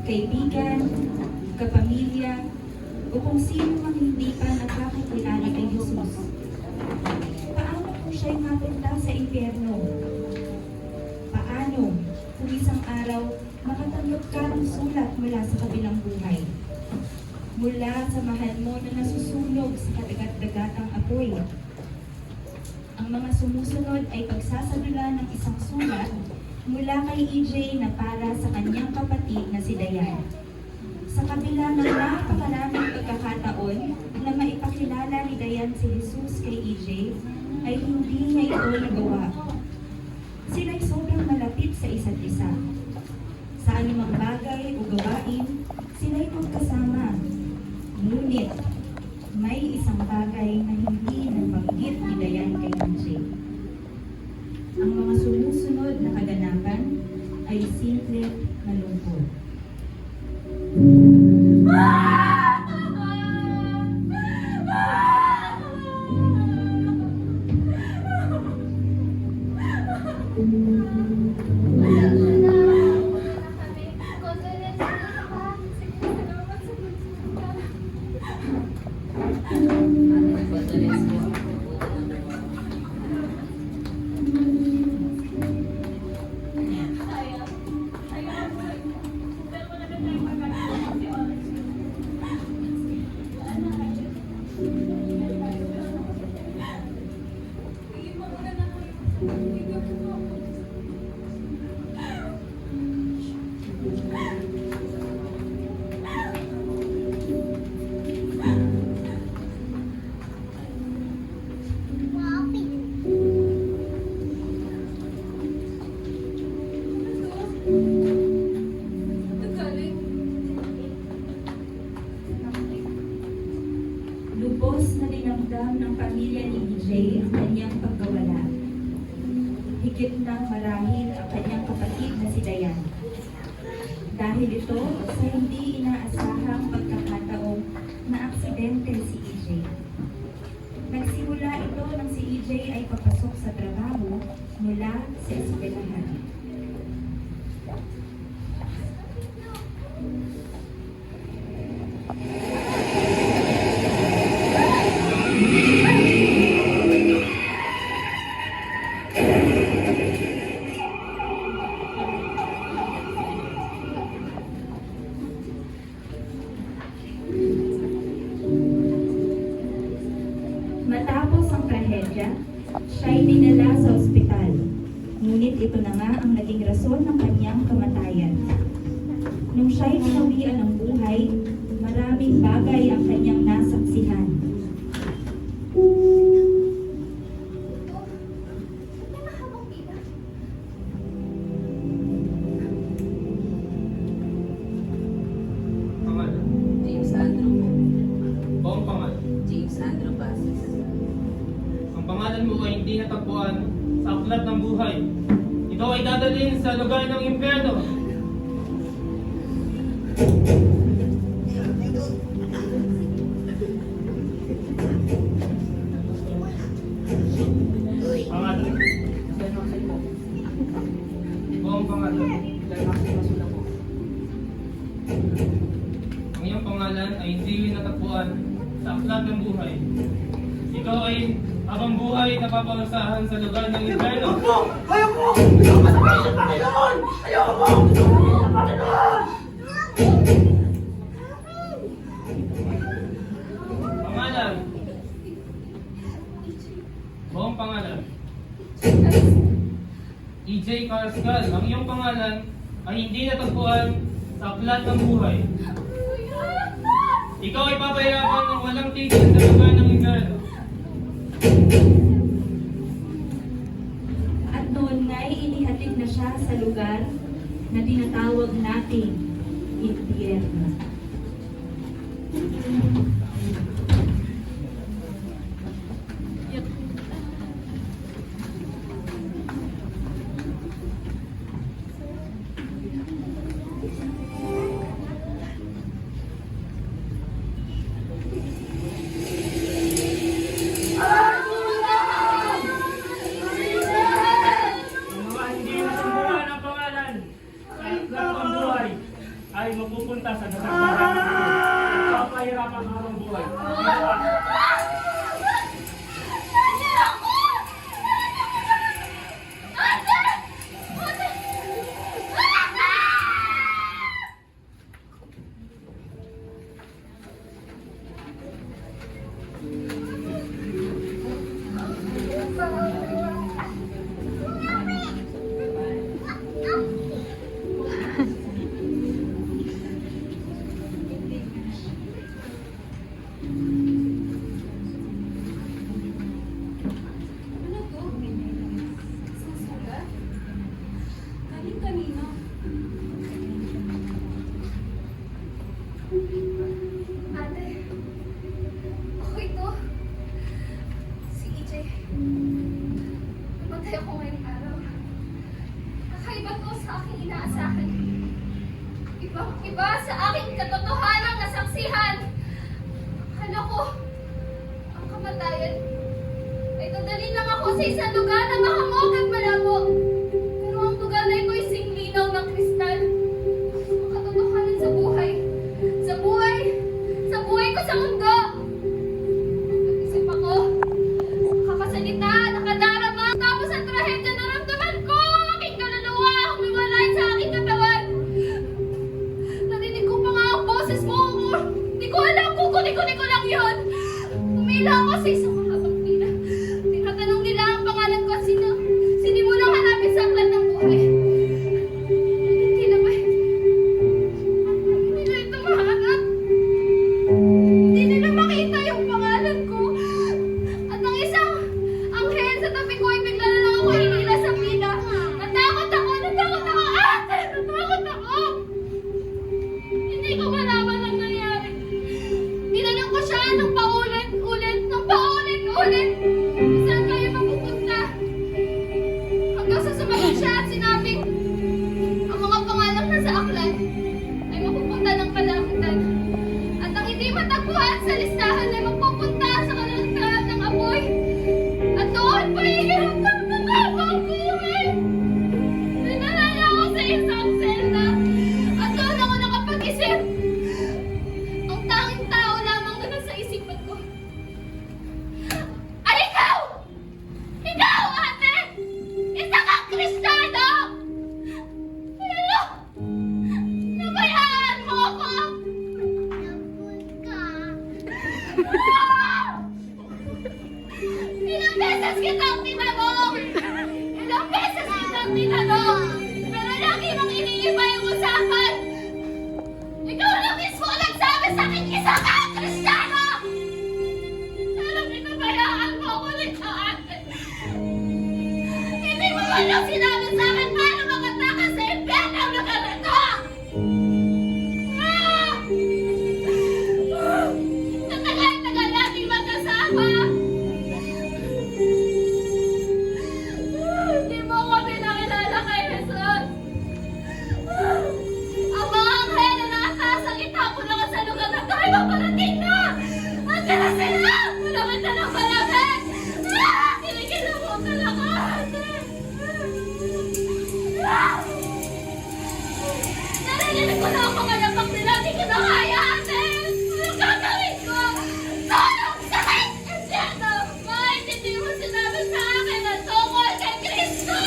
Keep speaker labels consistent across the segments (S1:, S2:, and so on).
S1: kaibigan, kapamilya, o kung sino mang hindi pa nakakakilala kay Jesus. Paano kung siya'y mapunta sa impyerno? Paano kung isang araw makatanggap ka ng sulat mula sa kabilang buhay? Mula sa mahal mo na nasusunog sa kadagat-dagatang apoy. Ang mga sumusunod ay pagsasadula ng isang sulat mula kay EJ na para sa kanyang kapatid na si Dayan. Sa kabila ng napakaraming pagkakataon na maipakilala ni Dayan si Jesus kay EJ, ay hindi niya ito nagawa. Sila'y sobrang malapit sa isa't isa. Sa anumang bagay o gawain, sila'y magkasama. Ngunit, may isang bagay na hindi nabanggit ni Dayan kay EJ. Ang mga sumusunod na kaganapan ay simple na lungkot. Lubos na dinamdam ng pamilya ni EJ ang kanyang pagkawala. Higit nang marahil ang kanyang kapatid na si Dayan. Dahil ito sa hindi inaasahang pagkakataong na aksidente si EJ. Nagsimula ito nang si EJ ay papasok sa trabaho mula sa eskwelahan. Matapos ang trahedya, siya'y dinala sa ospital. Ngunit ito na nga ang naging rason ng kanyang kamatayan. Nung siya'y binawian ng buhay, maraming bagay ang kanyang nasaksihan.
S2: James Andrew.
S3: Buong pangalan.
S2: James Andrew Basis.
S3: Ang pangalan mo ay hindi natagpuan sa aklat ng buhay. Ikaw ay dadalhin sa lugar ng impyerno. Pangalan. Buong pangalan. Ang iyong pangalan ay hindi natagpuan sa aklat ng buhay. Ikaw ay habang buhay napaparusahan sa lugar ng impyerno.
S4: Ayoko! Ayoko sa Panginoon! Ayoko! Ayoko sa Panginoon!
S3: Pangalan. Buong pangalan. EJ Carrascal. Ang iyong pangalan ay hindi natagpuan sa aklat ng buhay. Ikaw ay papayagan ng walang tigil sa lugar ng impyerno.
S1: At noon nga'y inihatid na siya sa lugar na tinatawag nating impyerno.
S3: Ang mga hindi natagpuan ang pangalan sa aklat ng buhay ay
S5: Namatay ako ngayong araw. Kakaiba to sa aking inaasahan. Ibang-iba sa aking katotohanang nasaksihan. Akala ko, ang kamatayan ay dadalhin lang ako sa isang lugar na mahamog at malabo. Pero ang lugar na ito ay singlinaw ng kristal. Ang katotohanan sa buhay. Sa buhay ko sa mundo. Nag-isip ako. Kakasalita, nakadarama. Tapos ang trahedya na ramdaman ko. Ang aking kaluluwa, humiwalay sa aking katawan. Narinig ko pa nga ang boses mo. Hindi ko alam kung kuni-kuni ko lang yun. Umila ako sa isang mahabang pila. Tinatanong nila ang pangalan ko at sinimulang hanapin sa aklat ng buhay. Hindi na ba? Hindi na ito mahanap. Hindi nila makita yung pangalan ko. At ang isang anghel sa tabi ko ay bigla na lang ako hinila sa pila. Natakot ako! Ate! Natakot ako! Hindi ko malaman ang nangyari. Tinanong ko siya nung paulit-ulit. Saan kayo mapupunta? Hanggang sa sumagot siya at sinabing, ang mga pangalan na sa aklat ay mapupunta ng kalangitan. At ang hindi matagpuan sa listahan ay mapupunta sa kalangitan ng apoy. At doon pahihirap ng mga buhay. Dinala niya ako sa isang selda. At doon ako nakapag-isip. Ang tanging tao lamang na nasa isipan ko ay ikaw! Ikaw, ate! Isa kang Kristiyano! Pero, nabayaan mo ako! Ilang beses kitang tinanong! Pero lagi mong iniiba yung usapan! Ikaw na mismo ang nagsabi sa akin, isa kang Kristiyano! Pero pinabayaan mo ako nito, ate. Hindi mo man lang sinabi sa akin paano makatakas sa impyerno ang lugar na ito! Sa tagal-tagal nating magkasama! Hindi mo ako pinakilala kay Jesus! Ang mga anghel na nakataas ang itapo na sa lugar na ito ay maparating na! Andiyan na sila! Malapit na ng malapit! Kinikilabutan ako, ate! Narinig ko na ang mga lapak nila! Hindi ko na kaya, ate! Anong gagawin ko? Tulong sa akin! Impyerno! Bakit hindi mo sinabi sa akin na tungkol kay Kristo?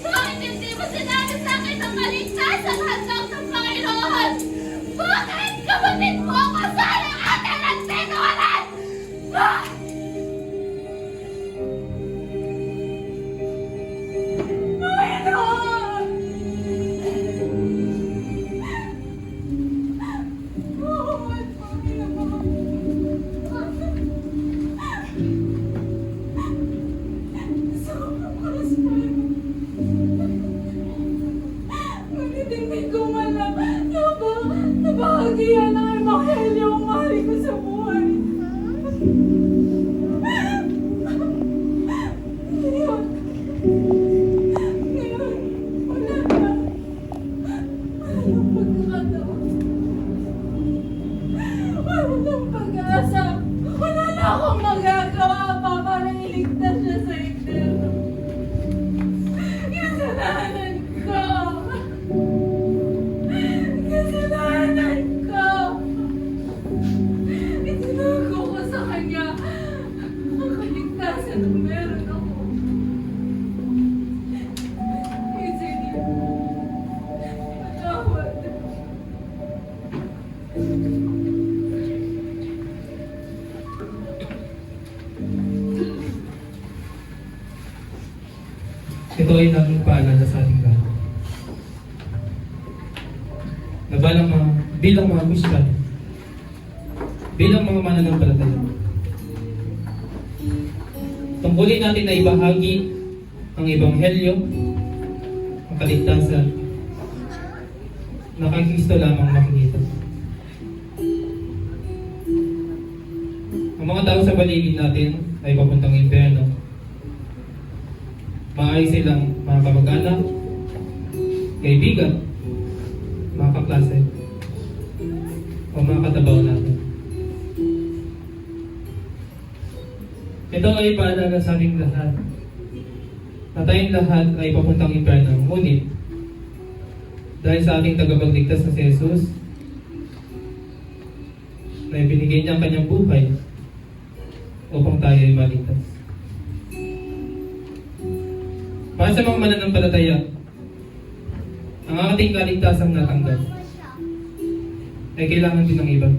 S5: Bakit hindi mo sinabi sa akin na maligtasan hanggang sa Panginoon? Bakit kapatid mo ako sa ate ng sinungaling? Panginoon! Bawat Panginoon! Sobrang kalaspan. Ngunit hindi ko malam na bahagian ng Ebanghelyo ang mahal ko sa buhay. Ngayon, wala na. Wala nang pagkakataon. Wala nang pag-asa. Wala na akong magagawa pa para iligtas siya sa impyerno. Kasalanan ko. Kasalanan ko. Itinago ko sa kanya ang kaligtasan na meron ako. Sige. Patawad.
S3: Ito ay naging paalala sa ating lahat. Na bilang mga Kristiyano, bilang mga mananampalataya, tungkulin natin na ibahagi ang Ebanghelyo, ang kaligtasan, na kay Kristo lamang makikita. Ang mga tao sa paligid natin ay papuntang impyerno. Maaari silang mga kamag-anak, kaibigan, mga kaklase, o mga katabaw natin. Ito ay paalala sa ating lahat na tayong lahat ay papuntang impyerno. Ngunit, dahil sa ating tagapagligtas na si Jesus, na ibinigay niya ang kanyang buhay upang tayo ay maligtas. Para sa mga mananampalataya, ang ating kaligtasang natanggap ay kailangan din ng iba.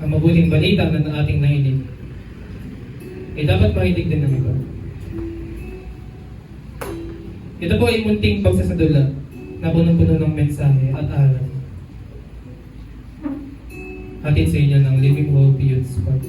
S3: Ang mabuting balita na ating nahinig ay dapat mahinig din ng iba. Ito po ay munting pagsasadula na punong-puno ng mensahe at aral. Hatid sa inyo ng Living Hope Youth Squad.